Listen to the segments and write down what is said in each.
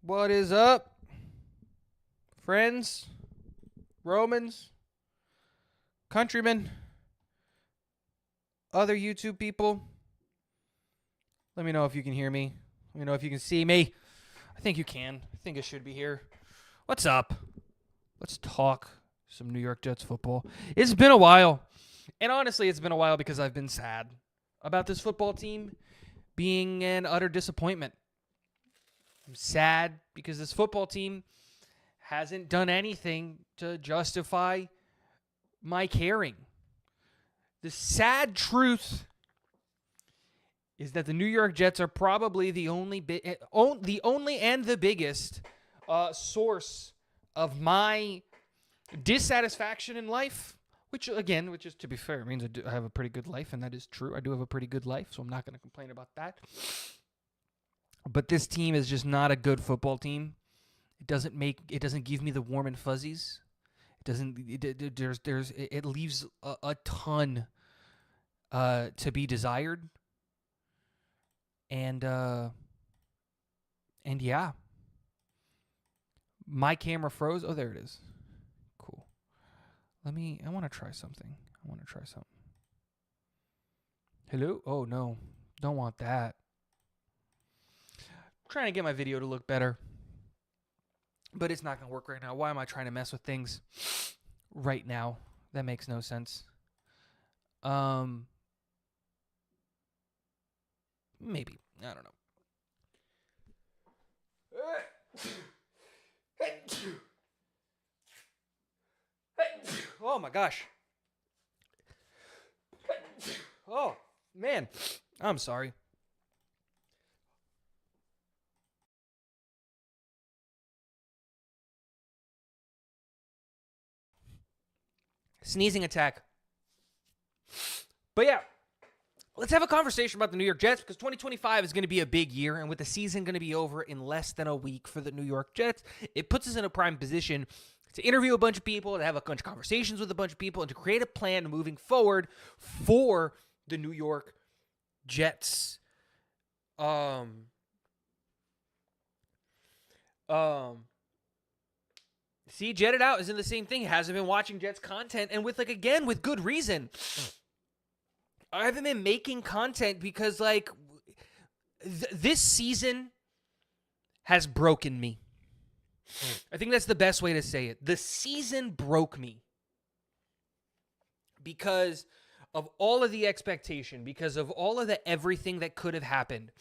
What is up, friends, Romans, countrymen, other YouTube people? Let me know if you can hear me. Let me know if you can see me. I think you can. I think I should be here. What's up? Let's talk some New York Jets football. It's been a while. And honestly, it's been a while because I've been sad about this football team being an utter disappointment. I'm sad because this football team hasn't done anything to justify my caring. The sad truth is that the New York Jets are probably the only and the biggest source of my dissatisfaction in life. Which is, to be fair, means I have a pretty good life, and that is true. I do have a pretty good life, so I'm not going to complain about that. But this team is just not a good football team. It doesn't give me the warm and fuzzies. It leaves a ton to be desired. And yeah. My camera froze. Oh, there it is. Cool. I want to try something. Hello? Oh, no. Don't want that. I'm trying to get my video to look better. But it's not going to work right now. Why am I trying to mess with things right now? That makes no sense. Maybe. I don't know. Oh, my gosh. Oh, man. I'm sorry. Sneezing attack. But yeah, let's have a conversation about the New York Jets because 2025 is going to be a big year, and with the season going to be over in less than a week for the New York Jets, it puts us in a prime position to interview a bunch of people, to have a bunch of conversations with a bunch of people, and to create a plan moving forward for the New York Jets. See, Jet It Out is in the same thing. He hasn't been watching Jets content, and with good reason. I haven't been making content because, this season has broken me. I think that's the best way to say it. The season broke me because of all of the expectation, because of all of the everything that could have happened.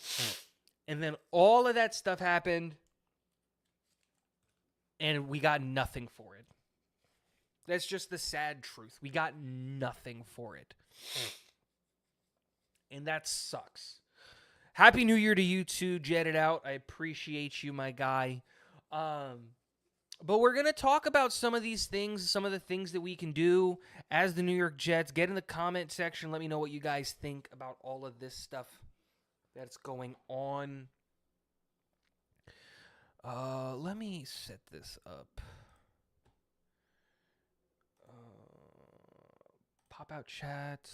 And then all of that stuff happened, and we got nothing for it. That's just the sad truth. We got nothing for it. And that sucks. Happy New Year to you too, Jet It Out. I appreciate you, my guy. But we're going to talk about some of these things, some of the things that we can do as the New York Jets. Get in the comment section. Let me know what you guys think about all of this stuff that's going on. Let me set this up. Pop out chat.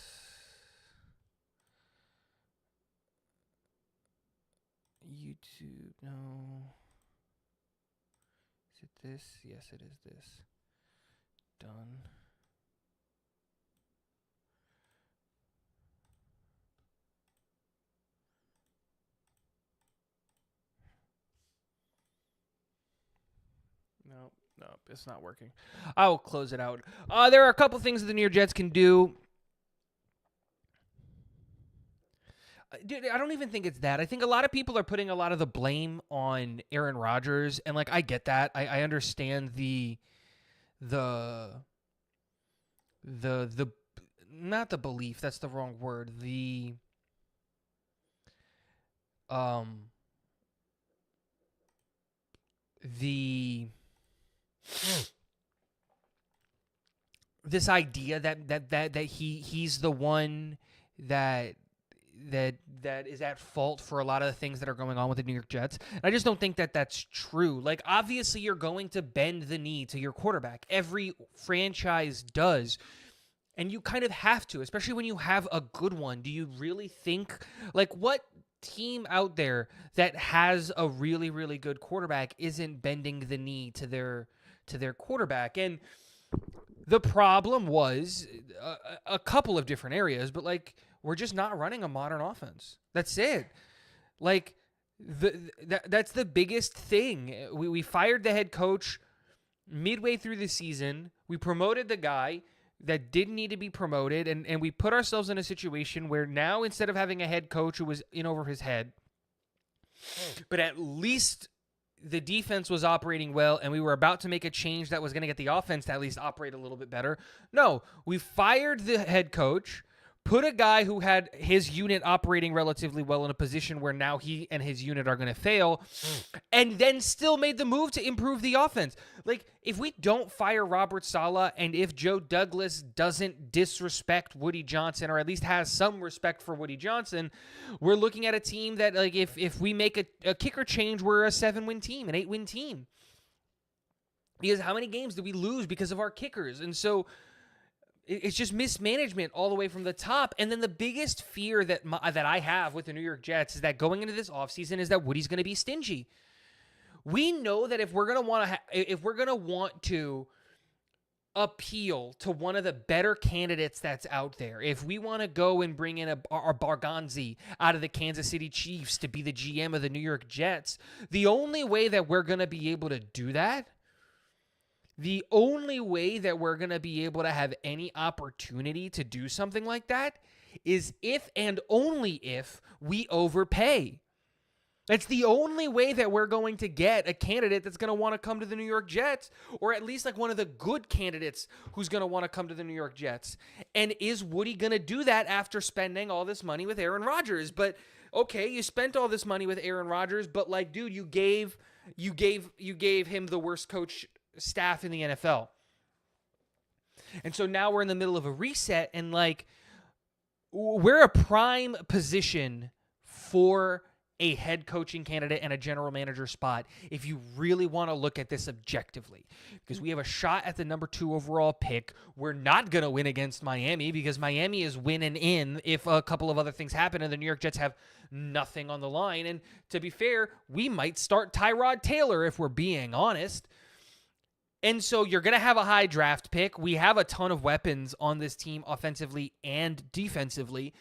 YouTube, no. Is it this? Yes, it is this. Done. No, it's not working. I will close it out. There are a couple things that the New York Jets can do. Dude, I don't even think it's that. I think a lot of people are putting a lot of the blame on Aaron Rodgers, and I get that. I understand the not the belief. That's the wrong word. This idea that he's the one that is at fault for a lot of the things that are going on with the New York Jets. And I just don't think that that's true. Obviously, you're going to bend the knee to your quarterback. Every franchise does. And you kind of have to, especially when you have a good one. Do you really think, what team out there that has a really, really good quarterback isn't bending the knee to their quarterback. And the problem was a couple of different areas, but like we're just not running a modern offense. That's it. Like that's the biggest thing. We fired the head coach midway through the season. We promoted the guy that didn't need to be promoted, and we put ourselves in a situation where now instead of having a head coach who was in over his head, but at least the defense was operating well, and we were about to make a change that was going to get the offense to at least operate a little bit better. No, we fired the head coach, put a guy who had his unit operating relatively well in a position where now he and his unit are going to fail, and then still made the move to improve the offense. Like, if we don't fire Robert Saleh, and if Joe Douglas doesn't disrespect Woody Johnson, or at least has some respect for Woody Johnson, we're looking at a team that, like, if we make a kicker change, we're a 7-win team, an 8-win team. Because how many games did we lose because of our kickers? And so it's just mismanagement all the way from the top. And then the biggest fear that I have with the New York Jets is that going into this offseason is that Woody's going to be stingy. We know that if we're going to want to appeal to one of the better candidates that's out there, if we want to go and bring in our Barganzi out of the Kansas City Chiefs to be the GM of the New York Jets, the only way that we're going to be able to do that, the only way that we're going to be able to have any opportunity to do something like that is if and only if we overpay. That's the only way that we're going to get a candidate that's going to want to come to the New York Jets, or at least like one of the good candidates who's going to want to come to the New York Jets. And is Woody going to do that after spending all this money with Aaron Rodgers? But okay, you spent all this money with Aaron Rodgers, but like, dude, you gave him the worst coach staff in the NFL. And so now we're in the middle of a reset, and like we're a prime position for a head coaching candidate and a general manager spot if you really want to look at this objectively, because we have a shot at the number 2 overall pick. We're not going to win against Miami because Miami is winning in if a couple of other things happen and the New York Jets have nothing on the line. And to be fair, we might start Tyrod Taylor if we're being honest. And so you're going to have a high draft pick. We have a ton of weapons on this team offensively and defensively.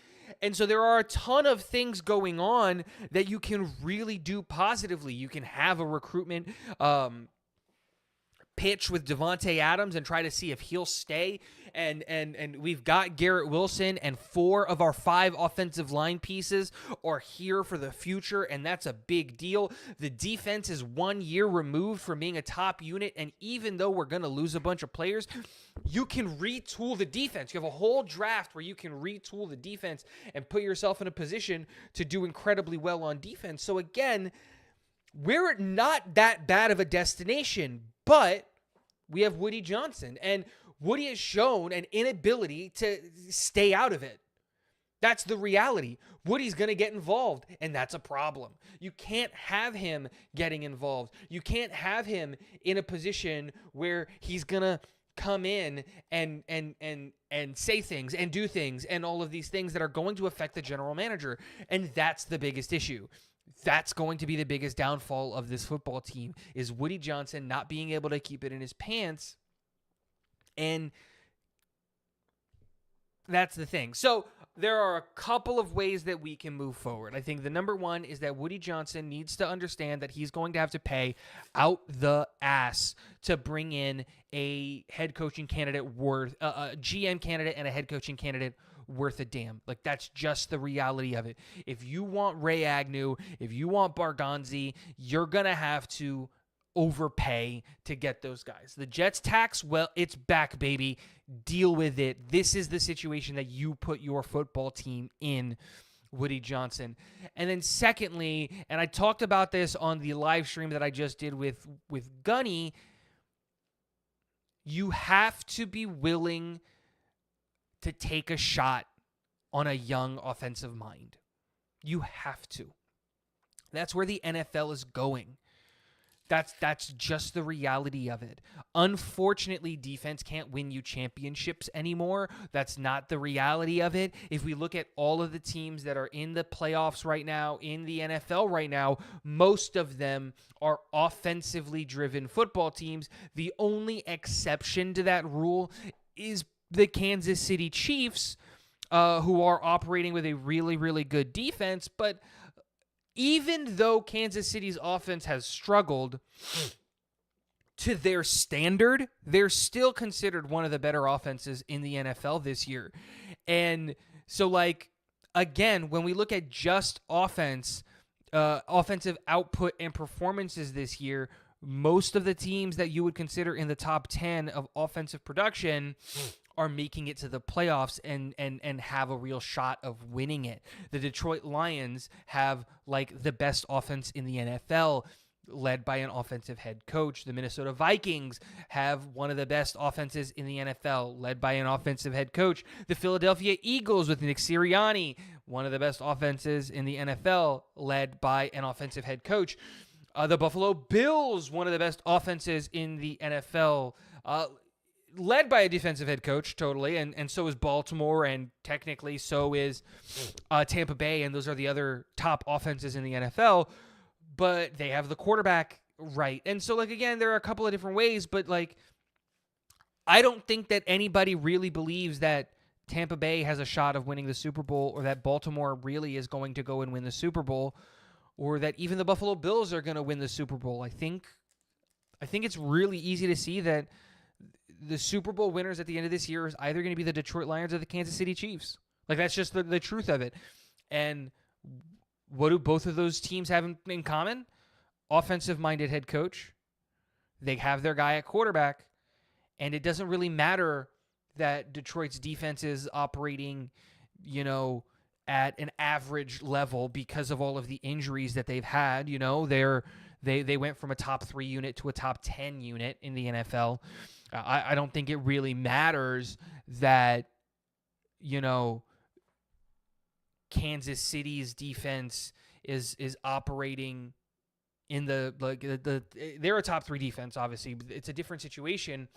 And so there are a ton of things going on that you can really do positively. You can have a recruitment pitch with Devontae Adams and try to see if he'll stay. And we've got Garrett Wilson, and 4 of our 5 offensive line pieces are here for the future, and that's a big deal. The defense is 1 year removed from being a top unit, and even though we're going to lose a bunch of players, you can retool the defense. You have a whole draft where you can retool the defense and put yourself in a position to do incredibly well on defense. So again, we're not that bad of a destination, but we have Woody Johnson, and Woody has shown an inability to stay out of it. That's the reality. Woody's going to get involved, and that's a problem. You can't have him getting involved. You can't have him in a position where he's going to come in and say things and do things and all of these things that are going to affect the general manager, and that's the biggest issue. That's going to be the biggest downfall of this football team, is Woody Johnson not being able to keep it in his pants. And that's the thing. So there are a couple of ways that we can move forward. I think the number one is that Woody Johnson needs to understand that he's going to have to pay out the ass to bring in a head coaching candidate worth, a GM candidate and a head coaching candidate worth a damn. Like, that's just the reality of it. If you want Ray Agnew, if you want Barganzi, you're going to have to overpay to get those guys. The Jets tax, well, it's back, baby. Deal with it. This is the situation that you put your football team in, Woody Johnson. And then secondly, and I talked about this on the live stream that I just did with 𝐀𝐮𝐫𝐚, you have to be willing to take a shot on a young offensive mind. You have to. That's where the NFL is going. That's just the reality of it. Unfortunately, defense can't win you championships anymore. That's not the reality of it. If we look at all of the teams that are in the playoffs right now, in the NFL right now, most of them are offensively driven football teams. The only exception to that rule is the Kansas City Chiefs, who are operating with a really, really good defense. But even though Kansas City's offense has struggled, to their standard, they're still considered one of the better offenses in the NFL this year. And so, like, again, when we look at just offensive output and performances this year, most of the teams that you would consider in the top 10 of offensive production are making it to the playoffs and have a real shot of winning it. The Detroit Lions have like the best offense in the NFL, led by an offensive head coach. The Minnesota Vikings have one of the best offenses in the NFL, led by an offensive head coach. The Philadelphia Eagles with Nick Sirianni, one of the best offenses in the NFL, led by an offensive head coach. The Buffalo Bills, one of the best offenses in the NFL, led by a defensive head coach, totally, and so is Baltimore, and technically so is Tampa Bay, and those are the other top offenses in the NFL, but they have the quarterback right. And so, like, again, there are a couple of different ways, but, like, I don't think that anybody really believes that Tampa Bay has a shot of winning the Super Bowl, or that Baltimore really is going to go and win the Super Bowl, or that even the Buffalo Bills are going to win the Super Bowl. I think it's really easy to see that the Super Bowl winners at the end of this year is either going to be the Detroit Lions or the Kansas City Chiefs. Like, that's just the truth of it. And what do both of those teams have in common? Offensive-minded head coach. They have their guy at quarterback. And it doesn't really matter that Detroit's defense is operating, at an average level because of all of the injuries that they've had. They went from a top 3 unit to a top 10 unit in the NFL. I don't think it really matters that, Kansas City's defense is operating in they're a top 3 defense, obviously. It's a different situation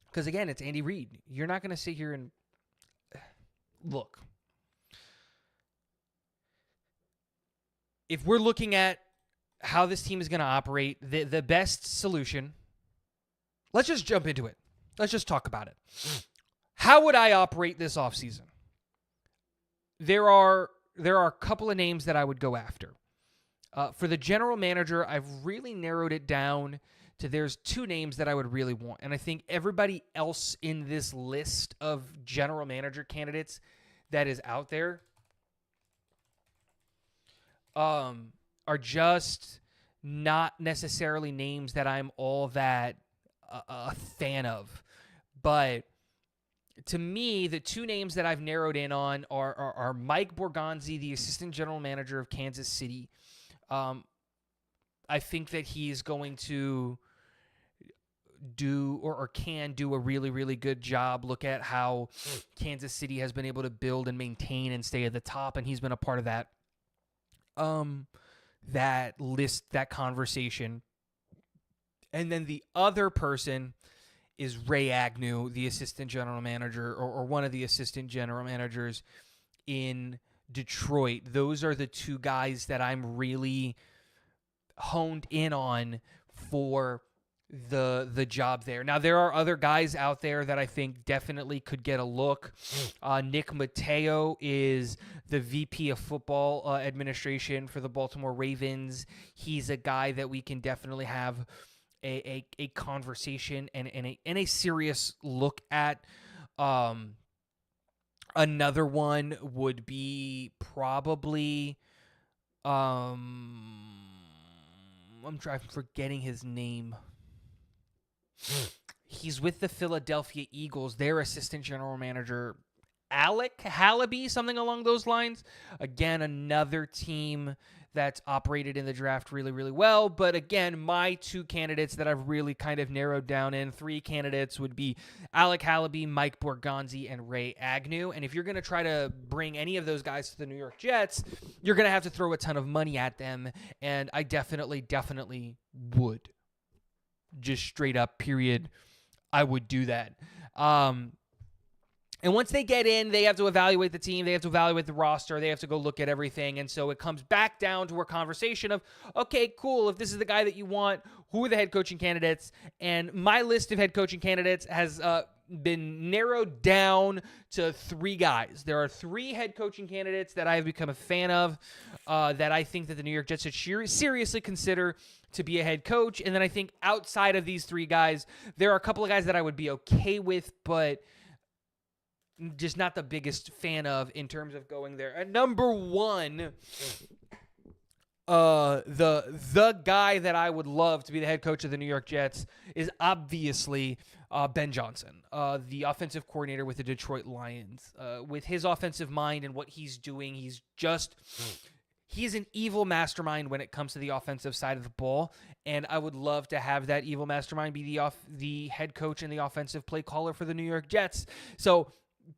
because, again, it's Andy Reid. You're not going to sit here and look. If we're looking at how this team is going to operate, the best solution, let's just jump into it. Let's just talk about it. How would I operate this offseason? There are a couple of names that I would go after. For the general manager, I've really narrowed it down to there's 2 names that I would really want. And I think everybody else in this list of general manager candidates that is out there are just not necessarily names that I'm all that a fan of. But to me, the 2 names that I've narrowed in on are Mike Borgonzi, the assistant general manager of Kansas City. I think that he's going to do or can do a really, really good job. Look at how Kansas City has been able to build and maintain and stay at the top, and he's been a part of that that conversation. And then the other person is Ray Agnew, the assistant general manager, or one of the assistant general managers in Detroit. Those are the 2 guys that I'm really honed in on for the job there. Now, there are other guys out there that I think definitely could get a look. Nick Mateo is the VP of football administration for the Baltimore Ravens. He's a guy that we can definitely have a conversation and a serious look at. Another one would be probably I'm forgetting his name. He's with the Philadelphia Eagles. Their assistant general manager, Alec Hallaby, something along those lines. Again, another team that's operated in the draft really, really well. But again, my 2 candidates that I've really kind of narrowed down in 3 candidates would be Alec Hallaby, Mike Borgonzi, and Ray Agnew. And if you're going to try to bring any of those guys to the New York Jets, you're going to have to throw a ton of money at them. And I definitely would. Just straight up, period. I would do that. And once they get in, they have to evaluate the team. They have to evaluate the roster. They have to go look at everything. And so it comes back down to a conversation of, okay, cool. If this is the guy that you want, who are the head coaching candidates? And my list of head coaching candidates has been narrowed down to 3 guys. There are 3 head coaching candidates that I have become a fan of that I think that the New York Jets should seriously consider to be a head coach. And then I think outside of these 3 guys, there are a couple of guys that I would be okay with, but just not the biggest fan of in terms of going there. At number 1, the guy that I would love to be the head coach of the New York Jets is obviously Ben Johnson, the offensive coordinator with the Detroit Lions. With his offensive mind and what he's doing, he's an evil mastermind when it comes to the offensive side of the ball, and I would love to have that evil mastermind be the head coach and the offensive play caller for the New York Jets. So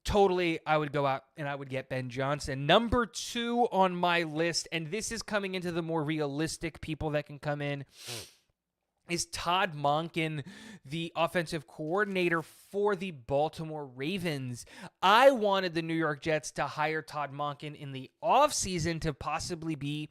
totally, I would go out and I would get Ben Johnson. Number 2 on my list, and this is coming into the more realistic people that can come in, is Todd Monken, the offensive coordinator for the Baltimore Ravens. I wanted the New York Jets to hire Todd Monken in the offseason to possibly be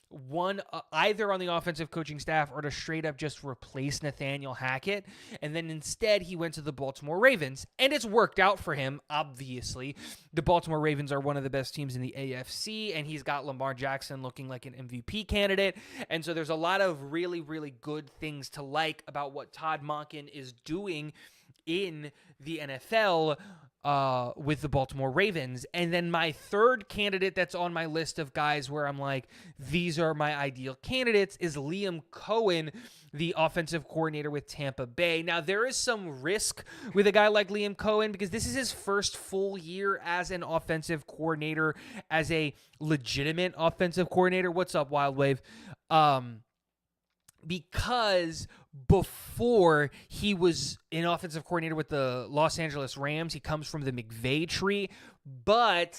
one either on the offensive coaching staff or to straight up just replace Nathaniel Hackett. And then instead he went to the Baltimore Ravens, and it's worked out for him. Obviously, the Baltimore Ravens are one of the best teams in the AFC, and he's got Lamar Jackson looking like an MVP candidate. And so there's a lot of really, really good things to like about what Todd Monken is doing in the NFL with the Baltimore Ravens. And then my 3rd candidate that's on my list of guys where I'm like, these are my ideal candidates, is Liam Cohen, the offensive coordinator with Tampa Bay. Now, there is some risk with a guy like Liam Cohen because this is his first full year as an offensive coordinator, as a legitimate offensive coordinator. What's up, Wild Wave? Because before he was an offensive coordinator with the Los Angeles Rams, he comes from the McVay tree, but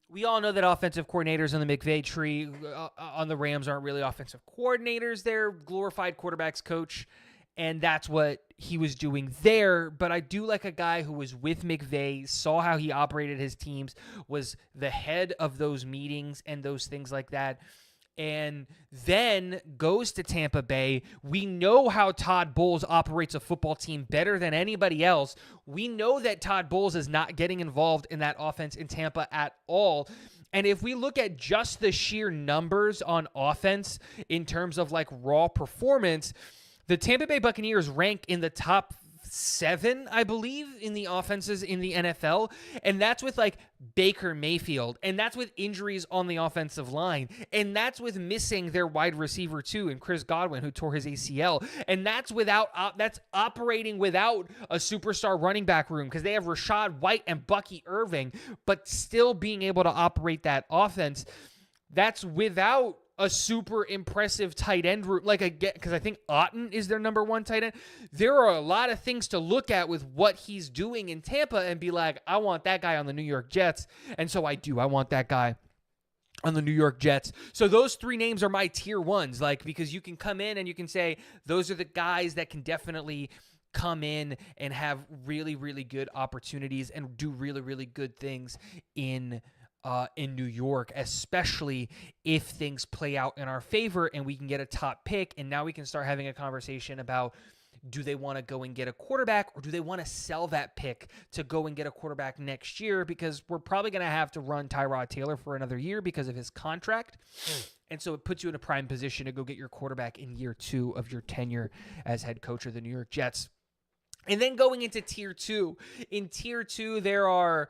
we all know that offensive coordinators on the McVay tree on the Rams aren't really offensive coordinators. They're glorified quarterbacks coach, and that's what he was doing there. But I do like a guy who was with McVay, saw how he operated his teams, was the head of those meetings and those things like that, and then goes to Tampa Bay. We know how Todd Bowles operates a football team better than anybody else. We know that Todd Bowles is not getting involved in that offense in Tampa at all. And if we look at just the sheer numbers on offense in terms of like raw performance, the Tampa Bay Buccaneers rank in the top 7, I believe, in the offenses in the NFL. And that's with like Baker Mayfield. And that's with injuries on the offensive line. And that's with missing their wide receiver too, and Chris Godwin, who tore his ACL. And that's that's operating without a superstar running back room because they have Rashad White and Bucky Irving, but still being able to operate that offense. That's without a super impressive tight end route, because I think Otten is their number 1 tight end. There are a lot of things to look at with what he's doing in Tampa and be like, I want that guy on the New York Jets. And so I do. I want that guy on the New York Jets. So those 3 names are my tier 1s, because you can come in and you can say, those are the guys that can definitely come in and have really, really good opportunities and do really, really good things in New York, especially if things play out in our favor and we can get a top pick. And now we can start having a conversation about, do they want to go and get a quarterback, or do they want to sell that pick to go and get a quarterback next year? Because we're probably going to have to run Tyrod Taylor for another year because of his contract. And so it puts you in a prime position to go get your quarterback in year 2 of your tenure as head coach of the New York Jets. And then going into tier 2, in tier 2, there are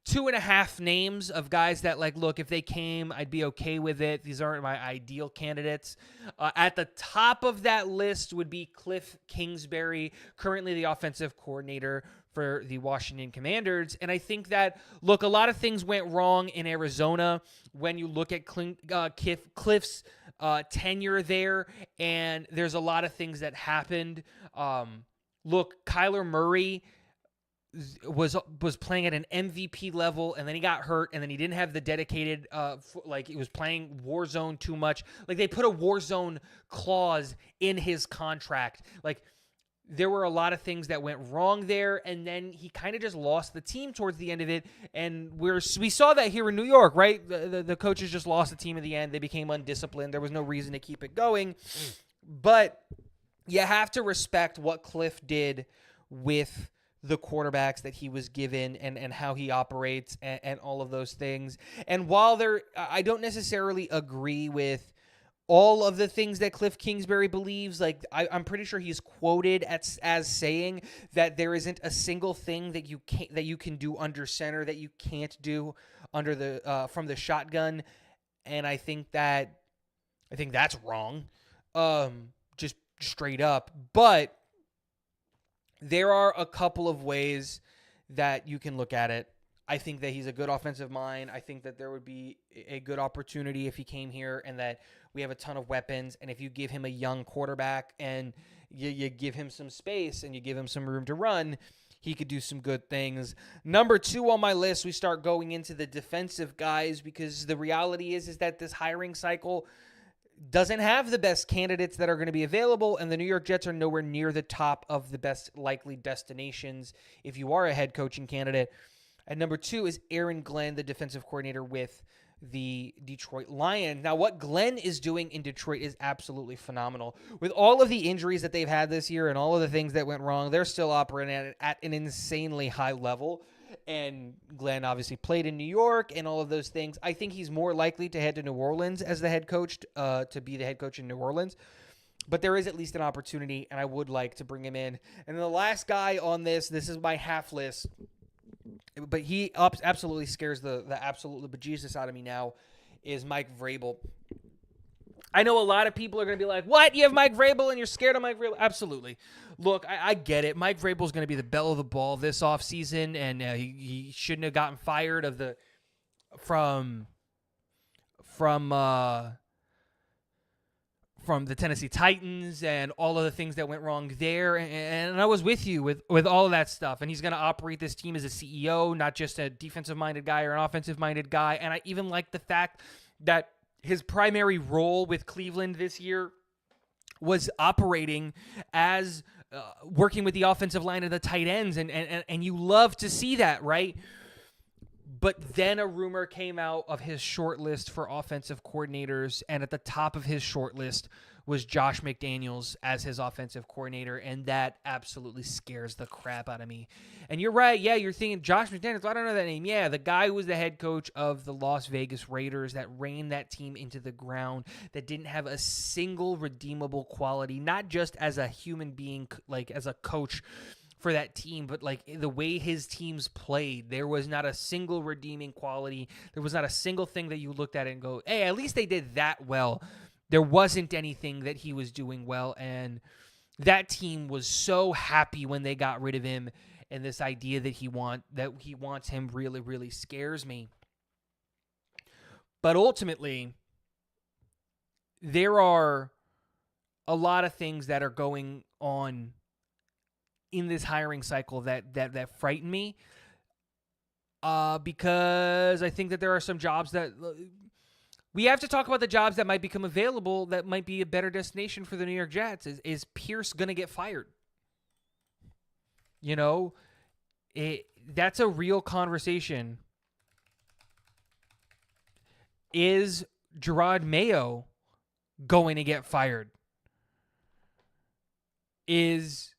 2.5 names of guys that, like, look, if they came, I'd be okay with it. These aren't my ideal candidates. At the top of that list would be Cliff Kingsbury, currently the offensive coordinator for the Washington Commanders. And I think that, look, a lot of things went wrong in Arizona when you look at Cliff's tenure there, and there's a lot of things that happened. Look, Kyler Murray was playing at an MVP level, and then he got hurt, and then he didn't have the dedicated, he was playing Warzone too much. Like, they put a Warzone clause in his contract. Like, there were a lot of things that went wrong there, and then he kind of just lost the team towards the end of it, and we saw that here in New York, right? The coaches just lost the team at the end. They became undisciplined. There was no reason to keep it going, but you have to respect what Cliff did with the quarterbacks that he was given and how he operates and all of those things. And while I don't necessarily agree with all of the things that Cliff Kingsbury believes, like I'm pretty sure he's quoted as saying that there isn't a single thing that you can do under center that you can't do under the from the shotgun. And I think that's wrong, just straight up. But there are a couple of ways that you can look at it. I think that he's a good offensive mind. I think that there would be a good opportunity if he came here, and that we have a ton of weapons. And if you give him a young quarterback and you give him some space and you give him some room to run, he could do some good things. Number 2 on my list, we start going into the defensive guys, because the reality is that this hiring cycle doesn't have the best candidates that are going to be available, and the New York Jets are nowhere near the top of the best likely destinations if you are a head coaching candidate. And number 2 is Aaron Glenn, the defensive coordinator with the Detroit Lions. Now, what Glenn is doing in Detroit is absolutely phenomenal. With all of the injuries that they've had this year and all of the things that went wrong, they're still operating at an insanely high level. And Glenn obviously played in New York and all of those things. I think he's more likely to head to New Orleans as the head coach, to be the head coach in New Orleans. But there is at least an opportunity, and I would like to bring him in. And the last guy on this is my half list, but he absolutely scares the absolute bejesus out of me now, is Mike Vrabel. I know a lot of people are going to be like, what? You have Mike Vrabel and you're scared of Mike Vrabel? Absolutely. Look, I get it. Mike Vrabel is going to be the belle of the ball this offseason, and he shouldn't have gotten fired from the Tennessee Titans and all of the things that went wrong there. And I was with you with all of that stuff. And he's going to operate this team as a CEO, not just a defensive-minded guy or an offensive-minded guy. And I even like the fact that his primary role with Cleveland this year was operating as working with the offensive line of the tight ends. And you love to see that, right? But then a rumor came out of his short list for offensive coordinators, and at the top of his short list was Josh McDaniels as his offensive coordinator, and that absolutely scares the crap out of me. And you're right, yeah, you're thinking Josh McDaniels, I don't know that name. Yeah, the guy who was the head coach of the Las Vegas Raiders that ran that team into the ground, that didn't have a single redeemable quality, not just as a human being, like as a coach for that team, but like the way his teams played, there was not a single redeeming quality. There was not a single thing that you looked at it and go, hey, at least they did that well. There wasn't anything that he was doing well, and that team was so happy when they got rid of him, and this idea that he wants him really, really scares me. But ultimately, there are a lot of things that are going on in this hiring cycle that frighten me, because I think that there are some jobs that we have to talk about, the jobs that might become available that might be a better destination for the New York Jets. Is Pierce going to get fired? You know, that's a real conversation. Is Gerard Mayo going to get fired? Is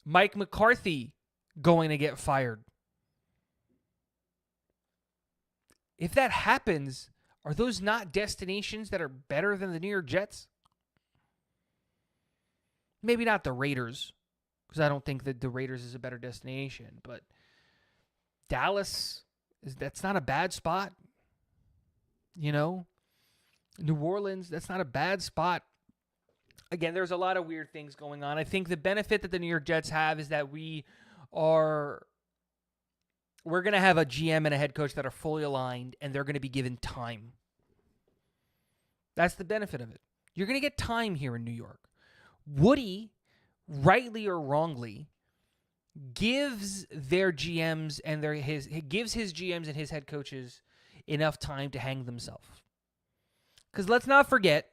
Mike McCarthy going to get fired? If that happens, are those not destinations that are better than the New York Jets? Maybe not the Raiders, because I don't think that the Raiders is a better destination, but Dallas, that's not a bad spot. New Orleans, that's not a bad spot. Again, there's a lot of weird things going on. I think the benefit that the New York Jets have is that we're going to have a GM and a head coach that are fully aligned, and they're going to be given time. That's the benefit of it. You're going to get time here in New York. Woody, rightly or wrongly, gives their GMs and gives his GMs and his head coaches enough time to hang themselves. Because let's not forget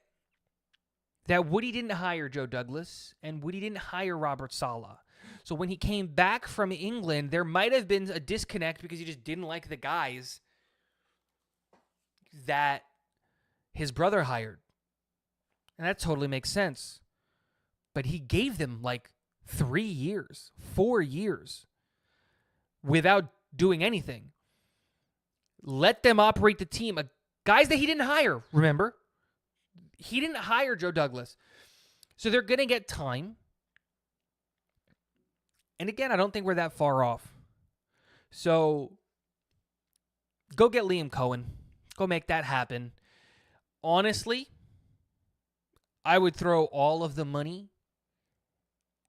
that Woody didn't hire Joe Douglas and Woody didn't hire Robert Saleh. So when he came back from England, there might have been a disconnect because he just didn't like the guys that his brother hired. And that totally makes sense. But he gave them like 3 years, 4 years without doing anything. Let them operate the team. Guys that he didn't hire, remember? He didn't hire Joe Douglas. So they're going to get time. And again, I don't think we're that far off. So go get Liam Cohen. Go make that happen. Honestly, I would throw all of the money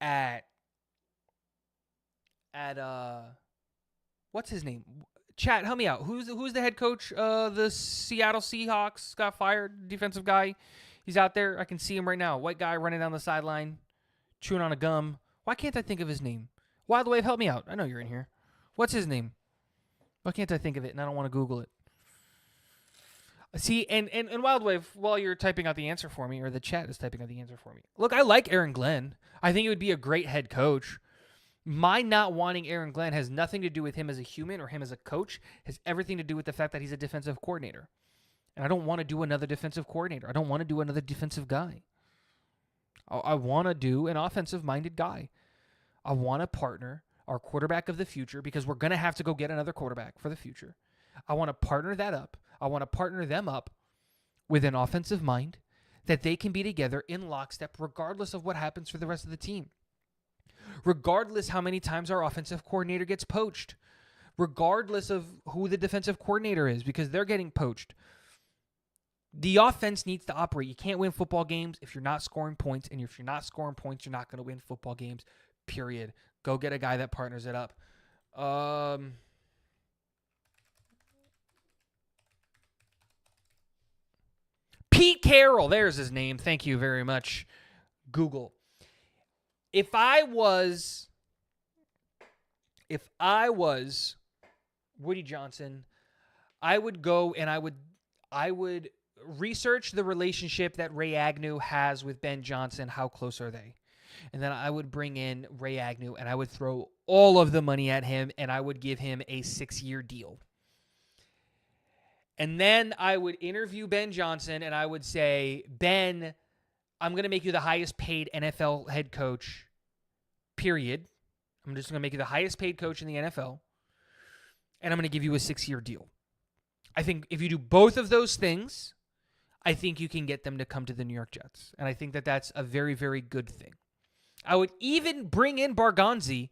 at what's his name? Chat, help me out. Who's the head coach? The Seattle Seahawks got fired. Defensive guy. He's out there. I can see him right now. White guy running down the sideline, chewing on a gum. Why can't I think of his name? Wild Wave, help me out. I know you're in here. What's his name? Why can't I think of it? And I don't want to Google it. See, and Wild Wave, while you're typing out the answer for me, or the chat is typing out the answer for me. Look, I like Aaron Glenn. I think it would be a great head coach. My not wanting Aaron Glenn has nothing to do with him as a human or him as a coach. It has everything to do with the fact that he's a defensive coordinator. And I don't want to do another defensive coordinator. I don't want to do another defensive guy. I want to do an offensive-minded guy. I want to partner our quarterback of the future because we're going to have to go get another quarterback for the future. I want to partner that up. I want to partner them up with an offensive mind that they can be together in lockstep regardless of what happens for the rest of the team. Regardless how many times our offensive coordinator gets poached. Regardless of who the defensive coordinator is because they're getting poached. The offense needs to operate. You can't win football games if you're not scoring points. And if you're not scoring points, you're not going to win football games, period. Go get a guy that partners it up. Pete Carroll, there's his name. Thank you very much, Google. If I was Woody Johnson, I would go and I would research the relationship that Ray Agnew has with Ben Johnson. How close are they? And then I would bring in Ray Agnew and I would throw all of the money at him and I would give him a 6-year deal. And then I would interview Ben Johnson and I would say, Ben, I'm going to make you the highest paid NFL head coach, period. I'm just going to make you the highest paid coach in the NFL. And I'm going to give you a 6-year deal. I think if you do both of those things, I think you can get them to come to the New York Jets. And I think that that's a very, very good thing. I would even bring in Barganzi,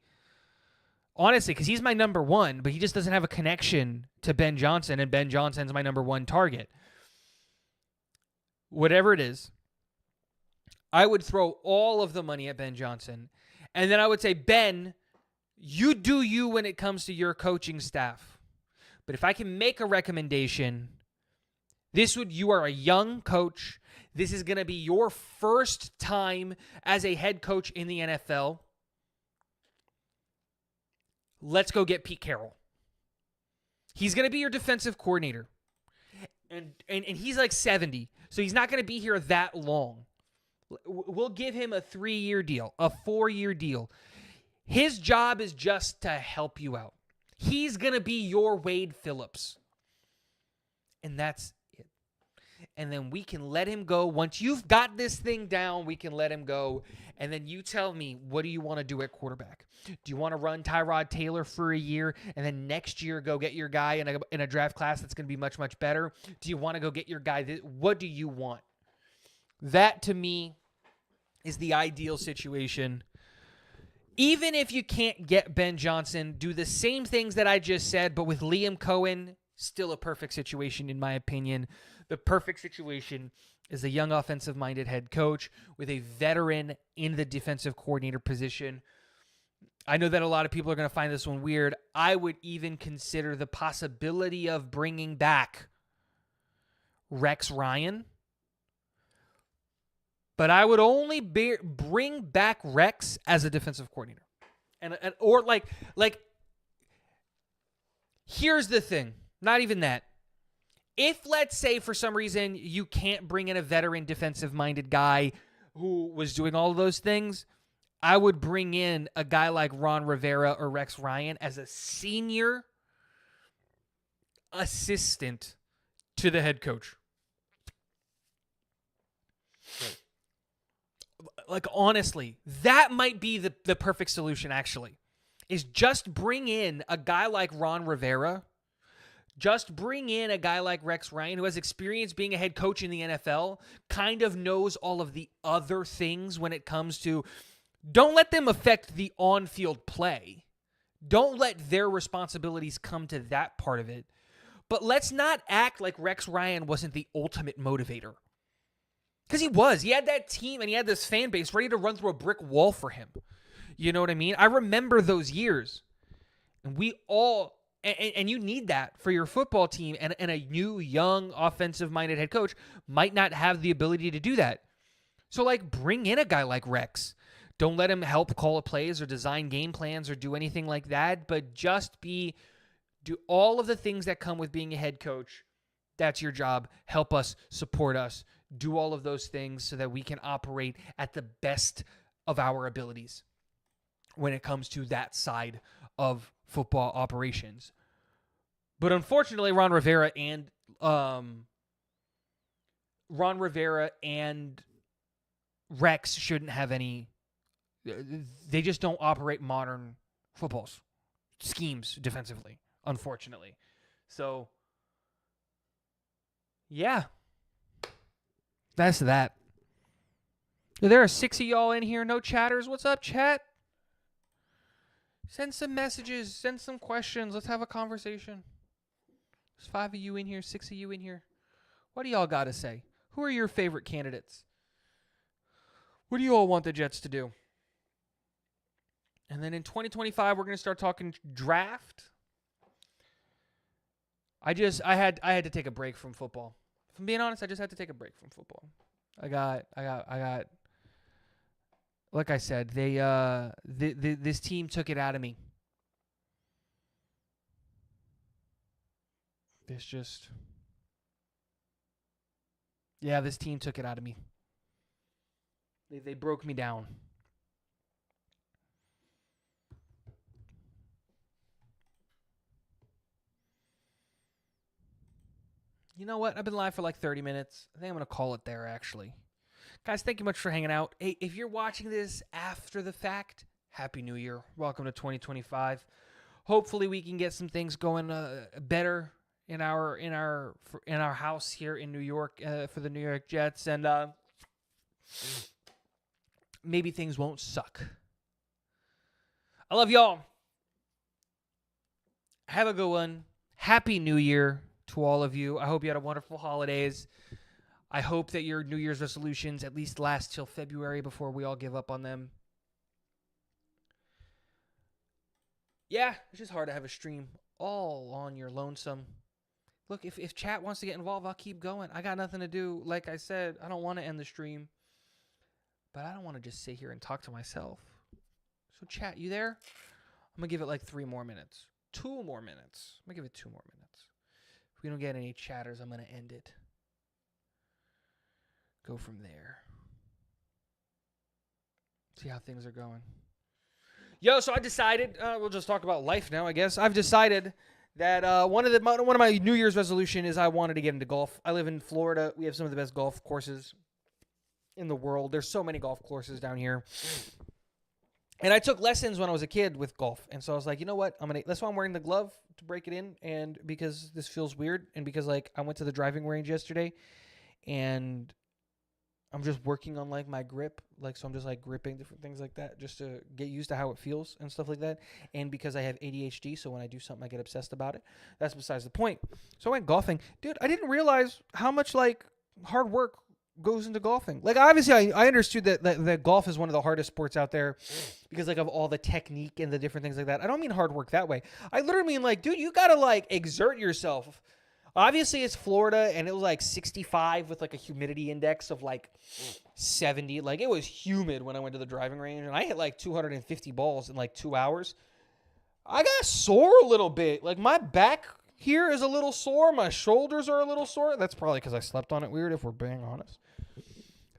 honestly, because he's my number one, but he just doesn't have a connection to Ben Johnson, and Ben Johnson's my number one target. Whatever it is, I would throw all of the money at Ben Johnson, and then I would say, Ben, you do you when it comes to your coaching staff. But if I can make a recommendation, you are a young coach. This is going to be your first time as a head coach in the NFL. Let's go get Pete Carroll. He's going to be your defensive coordinator. And he's like 70, so he's not going to be here that long. We'll give him a 3-year deal, a 4-year deal. His job is just to help you out. He's going to be your Wade Phillips. And that's it. And then we can let him go. Once you've got this thing down, we can let him go. And then you tell me, what do you want to do at quarterback? Do you want to run Tyrod Taylor for a year and then next year go get your guy in a draft class that's going to be much, much better? Do you want to go get your guy? What do you want? That, to me, is the ideal situation. Even if you can't get Ben Johnson, do the same things that I just said, but with Liam Cohen, still a perfect situation in my opinion. The perfect situation is a young offensive-minded head coach with a veteran in the defensive coordinator position. I know that a lot of people are going to find this one weird. I would even consider the possibility of bringing back Rex Ryan. But I would only bring back Rex as a defensive coordinator. Or here's the thing. Not even that. If, let's say, for some reason, you can't bring in a veteran defensive-minded guy who was doing all of those things, I would bring in a guy like Ron Rivera or Rex Ryan as a senior assistant to the head coach. Like, honestly, that might be the perfect solution, actually, is just bring in a guy like Ron Rivera. Just bring in a guy like Rex Ryan who has experience being a head coach in the NFL, kind of knows all of the other things when it comes to, don't let them affect the on-field play. Don't let their responsibilities come to that part of it. But let's not act like Rex Ryan wasn't the ultimate motivator. Because he was. He had that team and he had this fan base ready to run through a brick wall for him. You know what I mean? I remember those years. And we all... And you need that for your football team, and a new, young, offensive-minded head coach might not have the ability to do that. So, like, bring in a guy like Rex. Don't let him help call plays or design game plans or do anything like that, but just do all of the things that come with being a head coach. That's your job. Help us, support us, do all of those things so that we can operate at the best of our abilities when it comes to that side of football operations. But unfortunately, Ron Rivera and Rex shouldn't have any. They just don't operate modern football schemes defensively, unfortunately. So, yeah, that's that. There are 6 of y'all in here, no chatters. What's up, chat? Send some messages. Send some questions. Let's have a conversation. There's 5 of you in here, 6 of you in here. What do y'all got to say? Who are your favorite candidates? What do you all want the Jets to do? And then in 2025, we're going to start talking draft. I had to take a break from football. If I'm being honest, I just had to take a break from football. I got like I said, this team took it out of me. This team took it out of me. They broke me down. You know what? I've been live for like 30 minutes. I think I'm going to call it there, actually. Guys, thank you much for hanging out. Hey, if you're watching this after the fact, Happy New Year. Welcome to 2025. Hopefully we can get some things going better in our house here in New York for the New York Jets, and maybe things won't suck. I love y'all. Have a good one. Happy New Year to all of you. I hope you had a wonderful holidays. I hope that your New Year's resolutions at least last till February before we all give up on them. Yeah, it's just hard to have a stream all on your lonesome. Look, if chat wants to get involved, I'll keep going. I got nothing to do. Like I said, I don't want to end the stream. But I don't want to just sit here and talk to myself. So chat, you there? I'm going to give it like 3 more minutes. 2 more minutes. I'm going to give it 2 more minutes. If we don't get any chatters, I'm going to end it. Go from there. See how things are going. Yo, so I decided, we'll just talk about life now, I guess. I've decided that one of my New Year's resolution is I wanted to get into golf. I live in Florida. We have some of the best golf courses in the world. There's so many golf courses down here. And I took lessons when I was a kid with golf. And so I was like, you know what? That's why I'm wearing the glove, to break it in. And because this feels weird. And because, like, I went to the driving range yesterday. And I'm just working on like my grip, like so I'm just like gripping different things like that just to get used to how it feels and stuff like that. And because I have ADHD, so when I do something I get obsessed about it. That's besides the point. So I went golfing. Dude, I didn't realize how much like hard work goes into golfing. Like obviously I understood that golf is one of the hardest sports out there because like of all the technique and the different things like that. I don't mean hard work that way. I literally mean like, dude, you got to like exert yourself. Obviously, it's Florida, and it was like 65 with like a humidity index of like 70. Like, it was humid when I went to the driving range, and I hit like 250 balls in like 2 hours. I got sore a little bit. Like, my back here is a little sore. My shoulders are a little sore. That's probably because I slept on it weird, if we're being honest.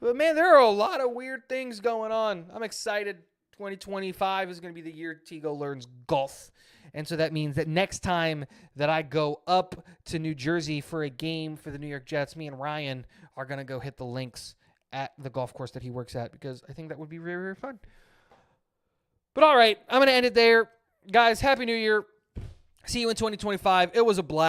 But, man, there are a lot of weird things going on. I'm excited. 2025 is going to be the year Tigo learns golf. And so that means that next time that I go up to New Jersey for a game for the New York Jets, me and Ryan are going to go hit the links at the golf course that he works at because I think that would be very, very fun. But all right, I'm going to end it there. Guys, Happy New Year. See you in 2025. It was a blast.